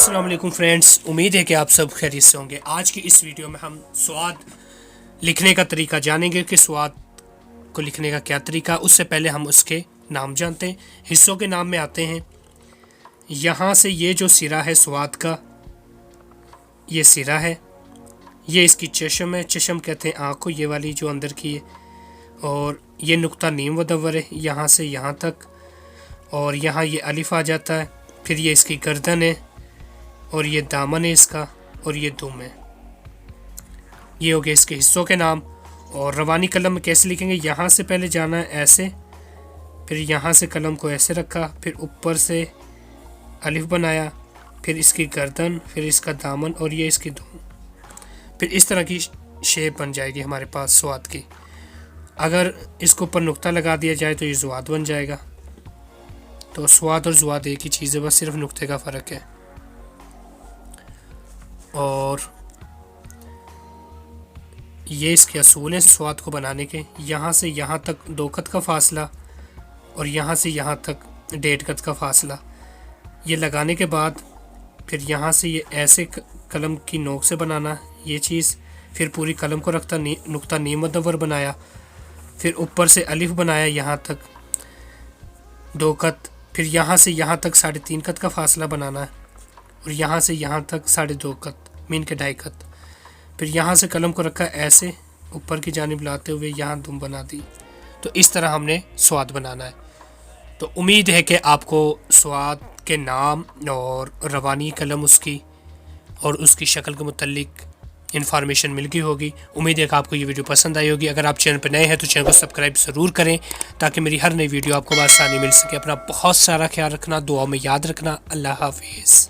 अस्सलाम वालेकुम फ्रेंड्स, उम्मीद है कि आप सब खैरियत से होंगे। आज की इस वीडियो में हम स्वाद लिखने का तरीका जानेंगे कि स्वाद को लिखने का क्या तरीका। उससे पहले हम उसके नाम जानते हैं। हिस्सों के नाम में आते हैं। यहाँ से ये जो सिरा है स्वाद का, ये सिरा है। ये इसकी चश्म है, चश्म कहते हैं आँख को, ये वाली जो अंदर की है। और ये नुक्ता नीम वदव्वर है यहाँ से यहाँ तक, और यहाँ ये अलिफ आ जाता है। फिर ये इसकी गर्दन है, और ये दामन है इसका, और ये दुम है। ये हो गए इसके हिस्सों के नाम। और रवानी कलम में कैसे लिखेंगे, यहाँ से पहले जाना है ऐसे, फिर यहाँ से कलम को ऐसे रखा, फिर ऊपर से अलिफ बनाया, फिर इसकी गर्दन, फिर इसका दामन, और ये इसकी दुम। फिर इस तरह की शेप बन जाएगी हमारे पास स्वाद की। अगर इसको ऊपर नुक्ता लगा दिया जाए तो ये ज़ुवाद बन जाएगा। तो स्वाद और ज़ुवाद एक ही चीज़ है, बस सिर्फ नुक्ते का फ़र्क है। और ये इसके असूल हैं स्वाद को बनाने के। यहाँ से यहाँ तक 2 कत का फासला, और यहाँ से यहाँ तक 1.5 कत का फासला। ये लगाने के बाद फिर यहाँ से ये ऐसे कलम की नोक से बनाना ये चीज़। फिर पूरी कलम को रखता नुक्ता नीम मुदव्वर बनाया, फिर ऊपर से अलिफ बनाया यहाँ तक 2 कत। फिर यहाँ से यहाँ तक 3.5 कत का फासला बनाना है, और यहाँ से यहाँ तक 2.5 कत, मीन के 2.5 कत। फिर यहाँ से कलम को रखा ऐसे ऊपर की जानिब लाते हुए यहाँ दुम बना दी। तो इस तरह हमने स्वाद बनाना है। तो उम्मीद है कि आपको स्वाद के नाम और रवानी कलम उसकी और उसकी शक्ल के मुतल्लिक इन्फॉर्मेशन मिल गई होगी। उम्मीद है कि आपको ये वीडियो पसंद आई होगी। अगर आप चैनल पर नए हैं तो चैनल को सब्सक्राइब ज़रूर करें, ताकि मेरी हर नई वीडियो आपको आसानी मिल सके। अपना बहुत सारा ख्याल रखना, दुआ में याद रखना। अल्लाह हाफिज़।